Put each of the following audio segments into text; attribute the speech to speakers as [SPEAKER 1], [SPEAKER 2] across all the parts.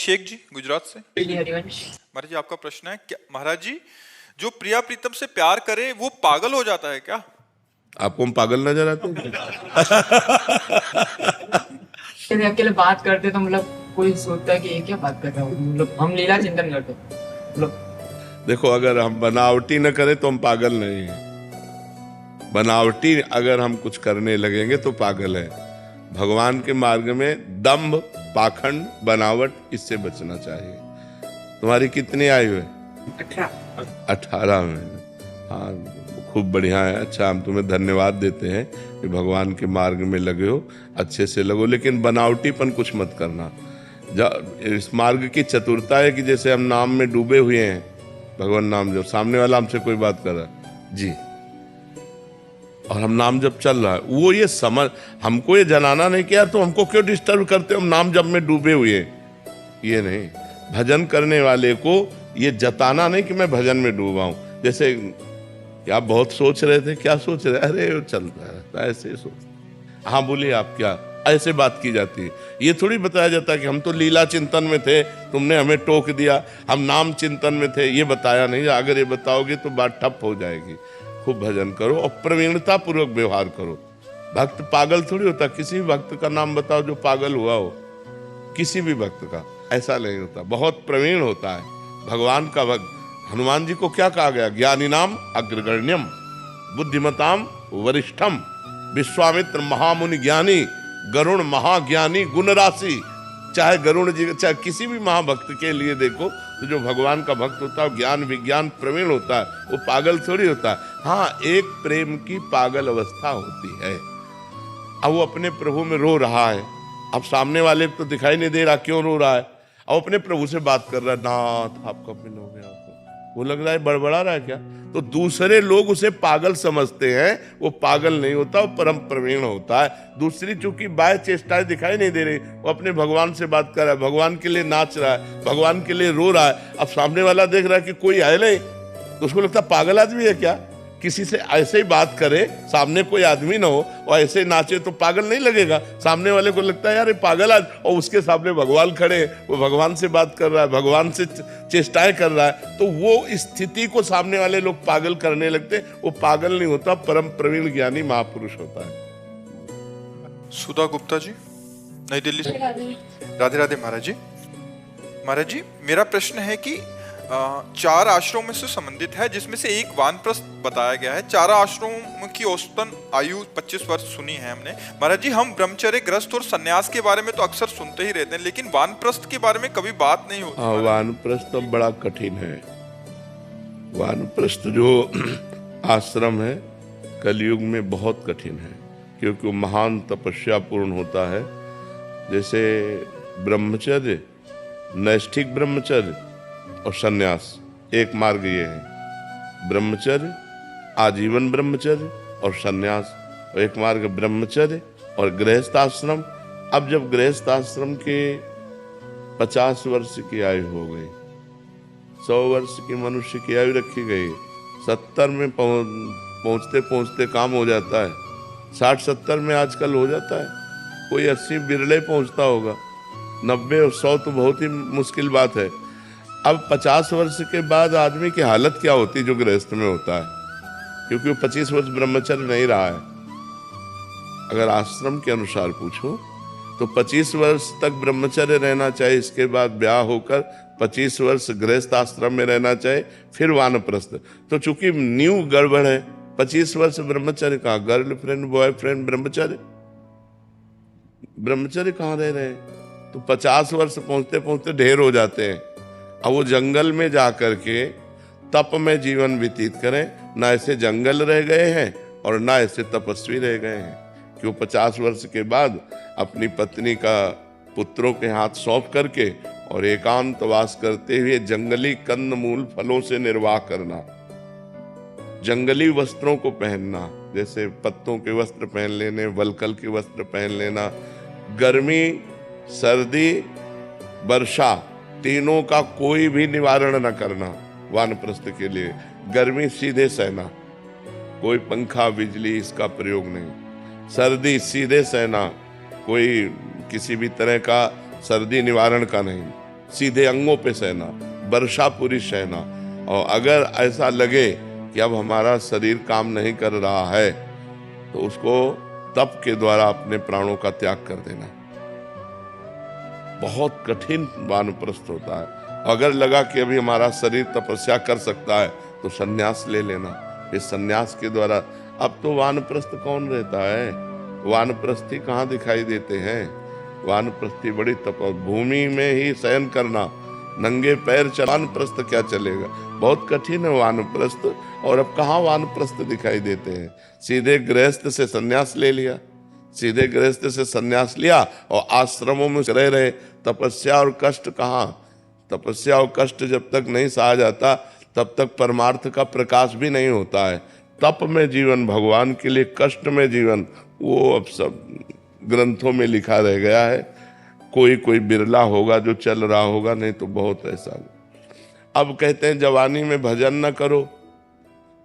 [SPEAKER 1] शेख जी गुजरात से।
[SPEAKER 2] हरिवंश।
[SPEAKER 1] महाराज जी आपका प्रश्न है, क्या महाराज जी जो प्रिया प्रीतम से प्यार करे वो पागल हो जाता है क्या?
[SPEAKER 3] आपको हम पागल नजर आते हैं?
[SPEAKER 2] यदि अकेले बात करते तो मतलब कोई सोचता है कि ये क्या बात कर रहा हूँ, मतलब हम लीला चिंतन करते मतलब।
[SPEAKER 3] देखो, अगर हम बनावटी न करें तो हम पागल नहीं हैं। बनावटी अगर हम कुछ करने लगेंगे तो पागल है। भगवान के मार्ग में दंभ, पाखंड, बनावट, इससे बचना चाहिए। तुम्हारी कितनी आयु है? 18 में। हाँ, खूब बढ़िया है। अच्छा, हम तुम्हें धन्यवाद देते हैं कि भगवान के मार्ग में लगे हो, अच्छे से लगो, लेकिन बनावटीपन कुछ मत करना। इस मार्ग की चतुरता है कि जैसे हम नाम में डूबे हुए हैं, भगवान नाम जब सामने वाला हमसे कोई बात कर रहा है जी, और हम नाम जब चल रहा है, वो ये समझ, हमको ये जनाना नहीं कि यार तो हमको क्यों डिस्टर्ब करते हो, हम नाम जब में डूबे हुए, ये नहीं। भजन करने वाले को ये जताना नहीं कि मैं भजन में डूबा हूं। जैसे क्या बहुत सोच रहे थे, क्या सोच रहे, अरे वो चलता रहता है ऐसे सोच। हाँ बोलिए आप, क्या ऐसे बात की जाती है? ये थोड़ी बताया जाता है कि हम तो लीला चिंतन में थे, तुमने हमें टोक दिया, हम नाम चिंतन में थे, ये बताया नहीं। अगर ये बताओगे तो बात ठप हो जाएगी। खूब भजन करो और प्रवीणता पूर्वक व्यवहार करो। भक्त पागल थोड़ी होता। किसी भी भक्त का नाम बताओ जो पागल हुआ हो, किसी भी भक्त का ऐसा नहीं होता, बहुत प्रवीण होता है भगवान का भक्त। हनुमान जी को क्या कहा गया? ज्ञानी नाम अग्रगण्यम, बुद्धिमताम वरिष्ठम, विश्वामित्र महामुनि ज्ञानी, गरुण महाज्ञानी गुण राशि। चाहे गरुण जी, चाहे किसी भी महाभक्त के लिए देखो तो जो भगवान का भक्त होता है ज्ञान विज्ञान प्रवीण होता है, वो पागल थोड़ी होता है। हाँ, एक प्रेम की पागल अवस्था होती है। अब वो अपने प्रभु में रो रहा है, अब सामने वाले को तो दिखाई नहीं दे रहा क्यों रो रहा है, अब अपने प्रभु से बात कर रहा है, नाथ आप कब मिलोगे, आपको वो लग रहा है बड़बड़ा रहा है क्या? तो दूसरे लोग उसे पागल समझते हैं, वो पागल नहीं होता, वो परम प्रवीण होता है। दूसरी चूंकि बाह्य चेष्टाएं दिखाई नहीं दे रही, वो अपने भगवान से बात कर रहा है, भगवान के लिए नाच रहा है, भगवान के लिए रो रहा है। अब सामने वाला देख रहा है कि कोई है नहीं, तो उसको लगता है पागल आदमी है क्या? किसी से ऐसे ही बात करे, सामने कोई आदमी ना हो और ऐसे नाचे तो पागल नहीं लगेगा? सामने वाले को लगता है यार ये पागल आदमी, और उसके सामने भगवान खड़े, वो भगवान से बात कर रहा है, भगवान से चेष्टाएं कर रहा है, तो वो स्थिति को सामने वाले लोग पागल करने लगते। वो पागल नहीं होता, परम प्रवीण ज्ञानी महापुरुष होता है।
[SPEAKER 1] सुधा गुप्ता जी नई दिल्ली से। राधे राधे महाराज जी। महाराज जी मेरा प्रश्न है कि 4 आश्रमों से संबंधित है, जिसमें से एक वानप्रस्थ बताया गया है। 4 आश्रमों की औसतन आयु 25 वर्ष सुनी है हमने। महाराज जी हम ब्रह्मचर्य, ग्रस्त और सन्यास के बारे में तो अक्सर सुनते ही रहते हैं, लेकिन वानप्रस्थ के बारे में कभी बात नहीं होती।
[SPEAKER 3] वानप्रस्थ तो बड़ा कठिन है। वानप्रस्थ जो आश्रम है कलयुग में बहुत कठिन है, क्योंकि वो महान तपस्या पूर्ण होता है। जैसे ब्रह्मचर्य, नैष्ठिक ब्रह्मचर्य और सन्यास, एक मार्ग ये है। ब्रह्मचर्य, आजीवन ब्रह्मचर्य और सन्यास, और एक मार्ग ब्रह्मचर्य और गृहस्थाश्रम। अब जब गृहस्थाश्रम के 50 वर्ष की आयु हो गई, 100 वर्ष की मनुष्य की आयु रखी गई, 70 में पहुंचते पहुंचते काम हो जाता है, 60-70 में आजकल हो जाता है, कोई 80 बिरले पहुंचता होगा, 90 और 100 तो बहुत ही मुश्किल बात है। अब 50 वर्ष के बाद आदमी की हालत क्या होती है जो गृहस्थ में होता है, क्योंकि वो 25 वर्ष ब्रह्मचर्य नहीं रहा है। अगर आश्रम के अनुसार पूछो तो 25 वर्ष तक ब्रह्मचर्य रहना चाहिए, इसके बाद ब्याह होकर 25 वर्ष गृहस्थ आश्रम में रहना चाहिए, फिर वानप्रस्थ। तो चूंकि न्यू गड़बड़ है, 25 वर्ष ब्रह्मचर्य कहाँ, गर्लफ्रेंड बॉयफ्रेंड ब्रह्मचर्य, ब्रह्मचर्य कहाँ रह रहे हैं? तो 50 वर्ष पहुंचते पहुंचते ढेर हो जाते हैं। अब वो जंगल में जा करके तप में जीवन व्यतीत करें, ना ऐसे जंगल रह गए हैं और ना ऐसे तपस्वी रह गए हैं, कि वो 50 वर्ष के बाद अपनी पत्नी का पुत्रों के हाथ सौंप करके और एकांतवास करते हुए जंगली कंद मूल फलों से निर्वाह करना, जंगली वस्त्रों को पहनना, जैसे पत्तों के वस्त्र पहन लेने, वलकल के वस्त्र पहन लेना, गर्मी सर्दी वर्षा तीनों का कोई भी निवारण न करना वानप्रस्थ के लिए। गर्मी सीधे सहना, कोई पंखा बिजली इसका प्रयोग नहीं। सर्दी सीधे सहना, कोई किसी भी तरह का सर्दी निवारण का नहीं। सीधे अंगों पे सहना, वर्षा पूरी सहना। और अगर ऐसा लगे कि अब हमारा शरीर काम नहीं कर रहा है तो उसको तप के द्वारा अपने प्राणों का त्याग कर देना है। बहुत कठिन वानप्रस्थ होता है। अगर लगा कि अभी हमारा शरीर तपस्या कर सकता है तो संन्यास ले लेना। इस संन्यास के द्वारा अब तो वानप्रस्थ कौन रहता है? वानप्रस्थी कहाँ दिखाई देते हैं? वानप्रस्थी बड़ी भूमि में ही शयन करना, नंगे पैर वानप्रस्थ क्या चलेगा? बहुत कठिन है वानप्रस्थ। और अब कहाँ वानप्रस्थ दिखाई देते हैं? सीधे गृहस्थ से संन्यास ले लिया, सीधे गृहस्थ से संन्यास लिया और आश्रमों में रह रहे। तपस्या और कष्ट कहाँ? तपस्या और कष्ट जब तक नहीं सहा जाता तब तक परमार्थ का प्रकाश भी नहीं होता है। तप में जीवन भगवान के लिए, कष्ट में जीवन वो अब सब ग्रंथों में लिखा रह गया है। कोई कोई बिरला होगा जो चल रहा होगा, नहीं तो बहुत ऐसा। अब कहते हैं जवानी में भजन न करो,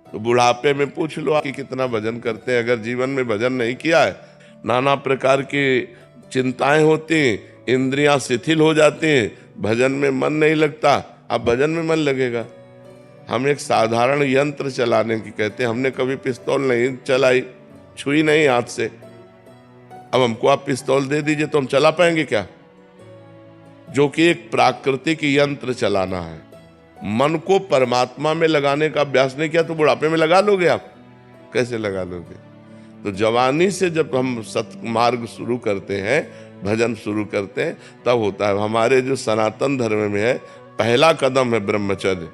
[SPEAKER 3] तो बुढ़ापे में पूछ लो कि कितना भजन करते हैं। अगर जीवन में भजन नहीं किया है, नाना प्रकार की चिंताएं होती हैं, इंद्रियां शिथिल हो जाती हैं, भजन में मन नहीं लगता। अब भजन में मन लगेगा। हम एक साधारण यंत्र चलाने की कहते हैं, हमने कभी पिस्तौल नहीं चलाई, छुई नहीं हाथ से। अब हमको आप पिस्तौल दे दीजिए तो हम चला पाएंगे क्या? जो कि एक प्राकृतिक यंत्र चलाना है। मन को परमात्मा में लगाने का अभ्यास नहीं किया तो बुढ़ापे में लगा लोगे आप? कैसे लगा लोगे? तो जवानी से जब हम सत्मार्ग शुरू करते हैं, भजन शुरू करते हैं, तब होता है। हमारे जो सनातन धर्म में है, पहला कदम है ब्रह्मचर्य।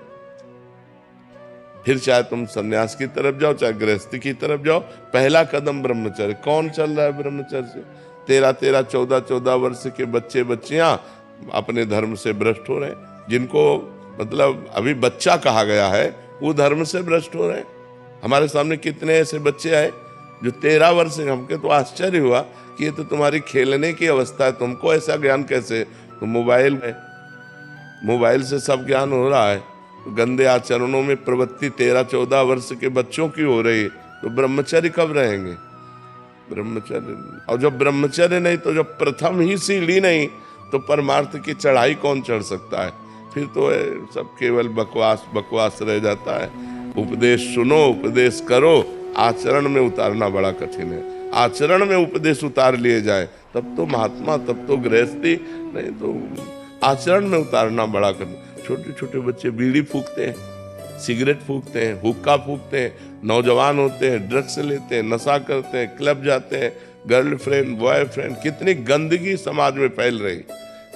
[SPEAKER 3] फिर चाहे तुम सन्यास की तरफ जाओ, चाहे गृहस्थी की तरफ जाओ, पहला कदम ब्रह्मचर्य। कौन चल रहा है ब्रह्मचर्य से? 13-13, 14-14 वर्ष के बच्चे बच्चियां अपने धर्म से भ्रष्ट हो रहे हैं। जिनको मतलब अभी बच्चा कहा गया है, वो धर्म से भ्रष्ट हो रहे हैं। हमारे सामने कितने ऐसे बच्चे आए जो 13 वर्ष के, हमके तो आश्चर्य हुआ कि ये तो तुम्हारी खेलने की अवस्था है, तुमको ऐसा ज्ञान कैसे? तो मोबाइल से सब ज्ञान हो रहा है। तो गंदे आचरणों में प्रवृत्ति 13-14 वर्ष के बच्चों की हो रही है, तो ब्रह्मचर्य कब रहेंगे? ब्रह्मचर्य, और जब ब्रह्मचर्य नहीं तो जब प्रथम ही सीढ़ी नहीं तो परमार्थ की चढ़ाई कौन चढ़ सकता है? फिर तो सब केवल बकवास रह जाता है। उपदेश सुनो, उपदेश करो, आचरण में उतारना बड़ा कठिन है। आचरण में उपदेश उतार लिए जाए तब तो महात्मा, तब तो गृहस्थी, नहीं तो आचरण में उतारना बड़ा कठिन। छोटे छोटे बच्चे बीड़ी फूकते हैं, सिगरेट फूकते हैं, हुक्का फूकते हैं, नौजवान होते हैं, ड्रग्स लेते हैं, नशा करते हैं, क्लब जाते हैं, गर्लफ्रेंड बॉयफ्रेंड, कितनी गंदगी समाज में फैल रही।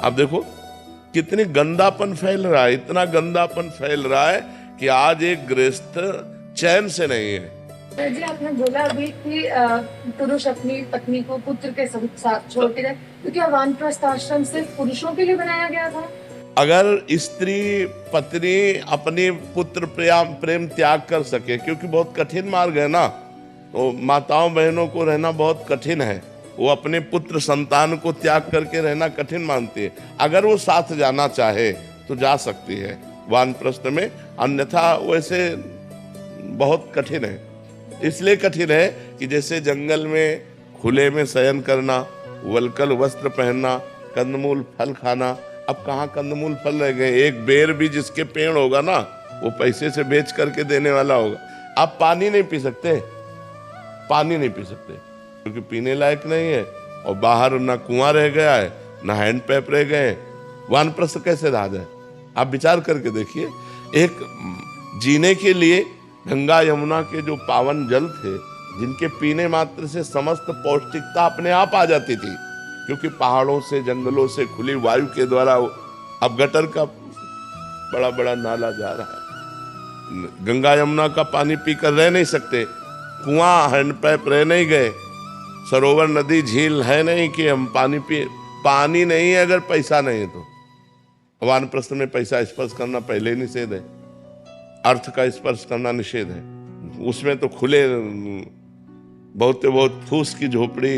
[SPEAKER 3] आप देखो कितनी गंदापन फैल रहा है, इतना गंदापन फैल रहा है कि आज एक गृहस्थ चैन से नहीं है।
[SPEAKER 4] जी आपने बोला अभी कि पुरुष अपनी पत्नी को पुत्र के साथ छोड़ के जाए, तो क्या वानप्रस्थ आश्रम सिर्फ पुरुषों के लिए बनाया गया था?
[SPEAKER 3] अगर स्त्री पत्नी अपने पुत्र प्रेम त्याग कर सके, क्योंकि बहुत कठिन मार्ग है ना, तो माताओं बहनों को रहना बहुत कठिन है। वो अपने पुत्र संतान को त्याग करके रहना कठिन मानती है। अगर वो साथ जाना चाहे तो जा सकती है वानप्रस्थ में, अन्यथा वैसे बहुत कठिन है। इसलिए कठिन है कि जैसे जंगल में खुले में शयन करना, वल्कल वस्त्र पहनना, कंदमूल फल खाना, अब कहाँ कंदमूल फल रह गए? एक बेर भी जिसके पेड़ होगा ना, वो पैसे से बेच करके देने वाला होगा। आप पानी नहीं पी सकते, पानी नहीं पी सकते क्योंकि पीने लायक नहीं है, और बाहर ना कुआं रह गया है, ना हैंड पैप रह गए। वानप्रस्थ कैसे रहा जाए? आप विचार करके देखिए। एक जीने के लिए गंगा यमुना के जो पावन जल थे, जिनके पीने मात्र से समस्त पौष्टिकता अपने आप आ जाती थी, क्योंकि पहाड़ों से, जंगलों से खुली वायु के द्वारा। अब गटर का बड़ा बड़ा नाला जा रहा है, गंगा यमुना का पानी पीकर रह नहीं सकते, कुआं हैंडपैप रह नहीं गए, सरोवर नदी झील है नहीं कि हम पानी पिए। पानी नहीं है अगर पैसा नहीं है तो। वानप्रस्थ में पैसा स्पर्श करना पहले ही निषेध है, अर्थ का स्पर्श करना निषेध है। उसमें तो खुले बहुत फूस की झोपड़ी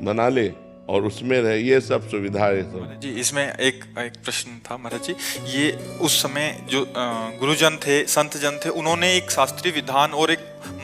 [SPEAKER 3] बना ले और उसमें रहे, ये सब सुविधाएं सब।
[SPEAKER 1] महाराज जी इसमें एक प्रश्न था महाराज जी, ये उस समय जो गुरुजन थे, संत जन थे, उन्होंने एक शास्त्रीय विधान और एक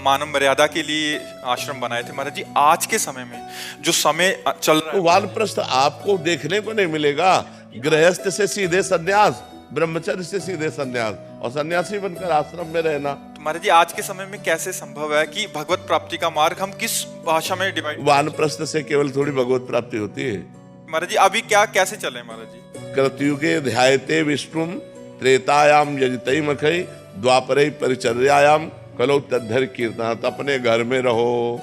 [SPEAKER 1] मानव मर्यादा के लिए आश्रम बनाए थे। महाराज जी आज के समय में जो समय चल रहा है,
[SPEAKER 3] वानप्रस्थ आपको देखने को नहीं मिलेगा गृहस्थ से सीधे सन्यास, ब्रह्मचर्य से सीधे सन्यास, और सन्यासी बनकर आश्रम में रहना।
[SPEAKER 1] तो महाराज जी आज के समय में कैसे संभव है कि भगवत प्राप्ति का मार्ग हम किस भाषा में डिवाइड?
[SPEAKER 3] वानप्रस्थ से केवल थोड़ी भगवत प्राप्ति होती है।
[SPEAKER 1] महाराज जी अभी क्या कैसे चले महाराज जी?
[SPEAKER 3] कृतयुगे ध्यायते विष्णुम, त्रेतायाम यजतई मखई, द्वापरे परिचर्यायाम कलौ तद्धर कीर्तन। अपने घर में रहो,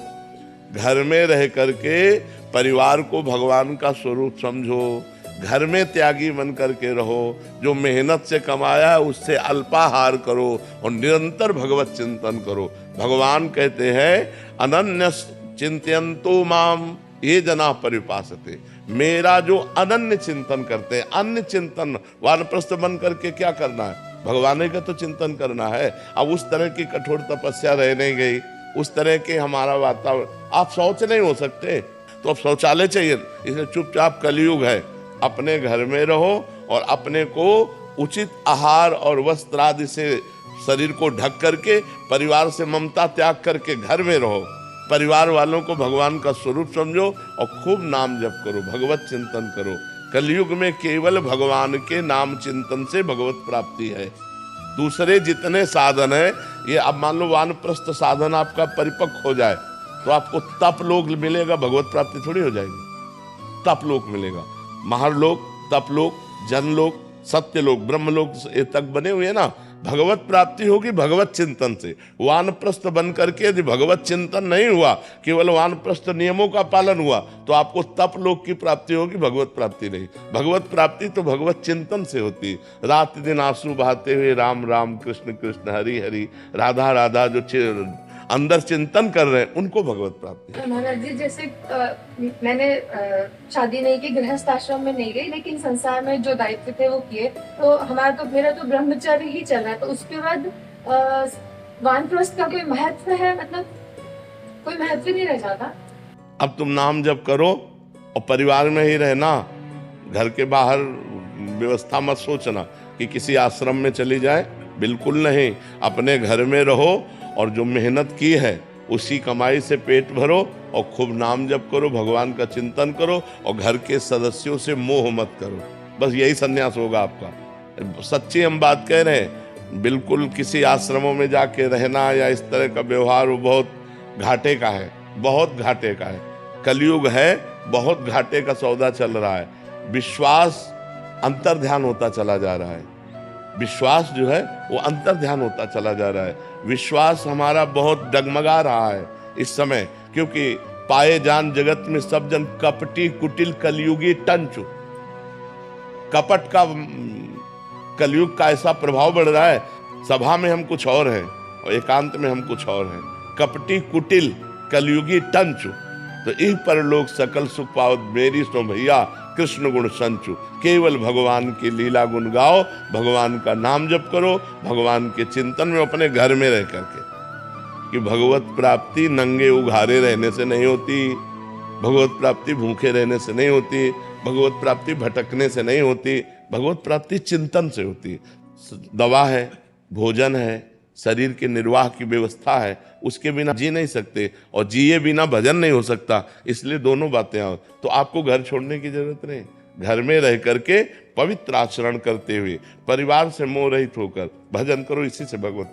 [SPEAKER 3] घर में रह करके परिवार को भगवान का स्वरूप समझो, घर में त्यागी बन करके रहो, जो मेहनत से कमाया है उससे अल्पाहार करो और निरंतर भगवत चिंतन करो। भगवान कहते हैं अनन्य चिंतयन्तो माम ये जना परिपासते, मेरा जो अनन्य चिंतन करते हैं। अन्य चिंतन वानप्रस्थ बन करके क्या करना है? भगवान का तो चिंतन करना है। अब उस तरह की कठोर तपस्या रह नहीं गई, उस तरह के हमारा वातावरण, आप शौच नहीं हो सकते तो अब शौचालय चाहिए, इसलिए चुपचाप कलयुग है, अपने घर में रहो और अपने को उचित आहार और वस्त्र आदि से शरीर को ढक करके, परिवार से ममता त्याग करके घर में रहो, परिवार वालों को भगवान का स्वरूप समझो और खूब नाम जप करो, भगवत चिंतन करो। कलयुग में केवल भगवान के नाम चिंतन से भगवत प्राप्ति है। दूसरे जितने साधन है, ये अब मान लो वानप्रस्थ साधन आपका परिपक्व हो जाए तो आपको तप लोक मिलेगा, भगवत प्राप्ति थोड़ी हो जाएगी। तप लोक मिलेगा, महारलोक, तपलोक, जनलोक, सत्यलोक, ब्रह्मलोक ये तक बने हुए हैं ना। भगवत प्राप्ति होगी भगवत चिंतन से। वानप्रस्थ बन करके यदि भगवत चिंतन नहीं हुआ, केवल वानप्रस्थ नियमों का पालन हुआ, तो आपको तप लोक की प्राप्ति होगी, भगवत प्राप्ति नहीं। भगवत प्राप्ति तो भगवत चिंतन से होती। रात दिन आंसू बहाते हुए राम राम कृष्ण कृष्ण हरि हरि राधा राधा जो अंदर चिंतन कर रहे हैं, उनको भगवत प्राप्ति है।
[SPEAKER 4] महाराज जी जैसे मैंने शादी नहीं की, गृहस्थ आश्रम में नहीं गई, लेकिन संसार में जो दायित्व थे वो किए, तो मेरा तो ब्रह्मचर्य ही चल रहा है। तो उसके बाद वानप्रस्थ का कोई महत्व है? मतलब कोई महत्व नहीं रह जाता?
[SPEAKER 3] अब तुम नाम जप करो और परिवार में ही रहना, घर के बाहर व्यवस्था मत सोचना कि किसी आश्रम में चली जाए, बिल्कुल नहीं। अपने घर में रहो और जो मेहनत की है उसी कमाई से पेट भरो और खूब नाम जप करो, भगवान का चिंतन करो और घर के सदस्यों से मोह मत करो। बस यही सन्यास होगा आपका। सच्ची हम बात कह रहे हैं। बिल्कुल किसी आश्रमों में जाके रहना या इस तरह का व्यवहार वो बहुत घाटे का है, बहुत घाटे का है। कलयुग है, बहुत घाटे का सौदा चल रहा है। विश्वास अंतर ध्यान होता चला जा रहा है। विश्वास जो है वो अंतर ध्यान होता चला जा रहा है। विश्वास हमारा बहुत डगमगा रहा है इस समय, क्योंकि पाए जान जगत में सब जन कपटी कुटिल कलयुगी टंचु। कपट का कलयुग का ऐसा प्रभाव बढ़ रहा है, सभा में हम कुछ और हैं और एकांत में हम कुछ और हैं। कपटी कुटिल कलयुगी टंचु, तो इह पर लोग सकल सुख पावत मेरी सो भैया कृष्ण गुण संचु। केवल भगवान की लीला गुण गाओ, भगवान का नाम जप करो, भगवान के चिंतन में अपने घर में रह करके। कि भगवत प्राप्ति नंगे उघारे रहने से नहीं होती, भगवत प्राप्ति भूखे रहने से नहीं होती, भगवत प्राप्ति भटकने से नहीं होती, भगवत प्राप्ति चिंतन से होती। दवा है, भोजन है, शरीर के निर्वाह की व्यवस्था है, उसके बिना जी नहीं सकते और जिए बिना भजन नहीं हो सकता। इसलिए दोनों बातें आओ, तो आपको घर छोड़ने की जरूरत नहीं। घर में रह करके पवित्र आचरण करते हुए परिवार से मोह रहित होकर भजन करो, इसी से भगवत